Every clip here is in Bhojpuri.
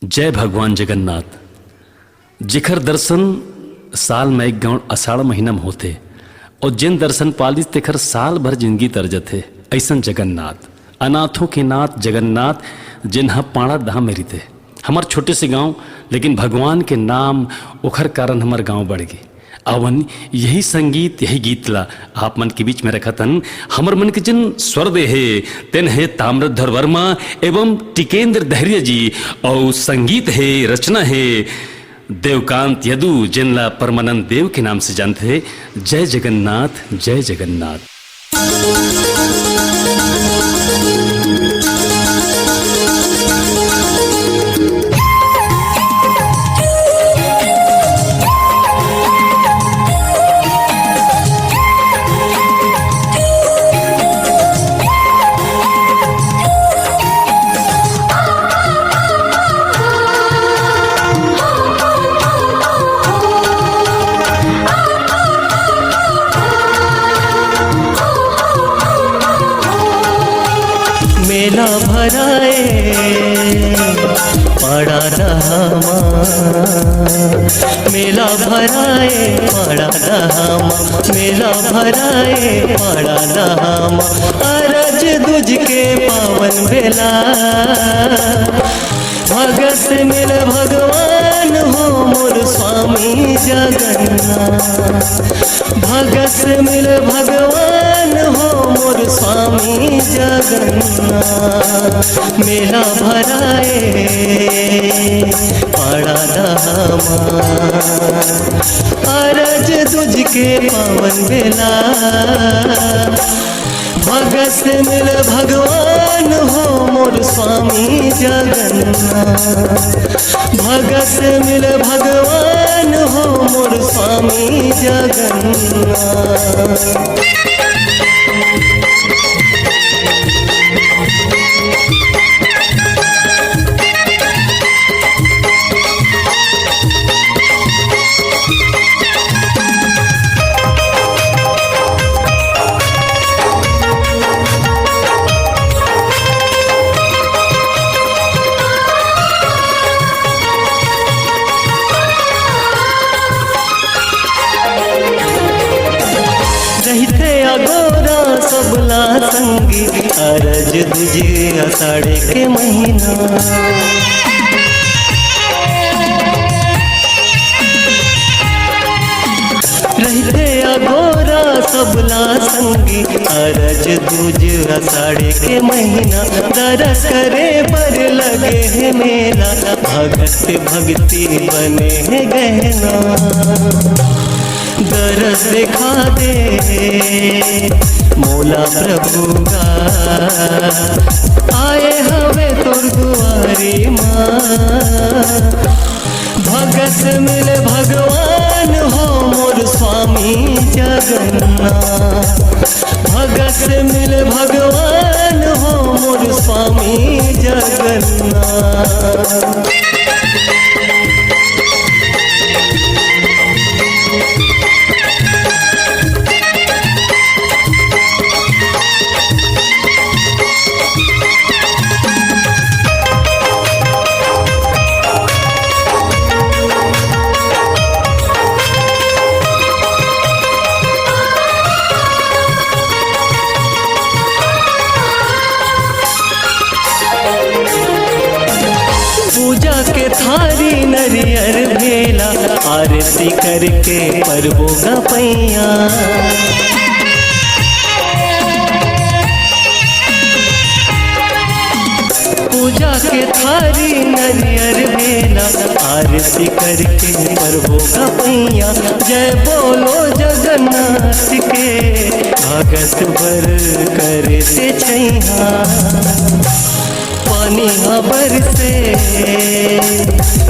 जय भगवान जगन्नाथ। जिखर दर्शन साल में एक गौण अषाढ़ महीना में होते और जिन दर्शन पालिस तेखर साल भर जिंदगी तरजत है। ऐसन जगन्नाथ अनाथों के नाथ जगन्नाथ जिन्हा पाड़ा धाम में रीते हमार छोटे से गांव, लेकिन भगवान के नाम उखर कारण हमार गांव बढ़ गए। अवन यही संगीत यही गीत ला आप मन के बीच में रखतन। हमर मन के जिन स्वर दे है तेन है ताम्रध्वज वर्मा एवं टिकेंद्र धैर्य जी, और संगीत है रचना है देवकांत यदु, जिनला परमानंद देव के नाम से जानते हैं। जय जगन्नाथ जय जगन्नाथ। मेला भराए पड़ा रहमा, मेला भराए पड़ा रहमा, मेला भराए पड़ा रहमा। अरज दूज के पावन बेला भगत मिल भगवान हो मोर स्वामी जगन्नाथ। भगत मिल भगवान हो मोर स्वामी जगन्नाथ। मेला भराए पड़ा रहमा, अरज दूज के पावन बेला भगत मिल भगवान हो मोर स्वामी जगन्नाथ। भगत मिल भगवान हो मोर स्वामी जगन्नाथ। रहते अगोरा सबला संगी अरज दूजे आषाढ़ के महीना। रहते अगोरा सबला संगी अरज दूज आषाढ़ के महीना। दरस करे पर लगे है मेला भगत भक्ति बने है गहना। दरस दिखा दे मौला प्रभु का आए हवे तोर दुआरी माँ। भगत मिल भगवान हो मोर स्वामी जगन्नाथ। भगत मिल भगवान हो मोर स्वामी जगन्नाथ। पूजा के थारी नरियर भेला आरती करके परबो गपैया। पूजा के थारी नरियर भेला आरती करके परबो गपैया। जय बोलो जगन्नाथ के भगत बर करे से छैया। पानी हबर से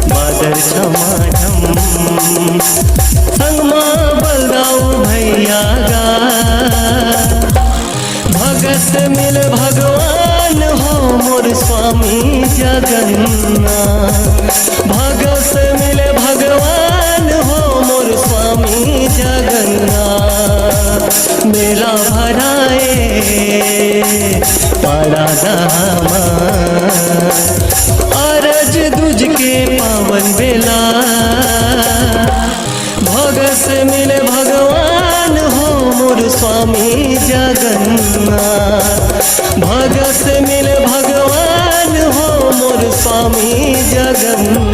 बादल झमाझम संगमा बलदाऊ भैया गा। भगत मिल भगवान हो मोर स्वामी जगन्नाथ। भगत मिल भगवान हो मोर स्वामी जगन्नाथ। मेला भराए पड़ा रहमा, अरज दूज के स्वामी जगन्नाथ।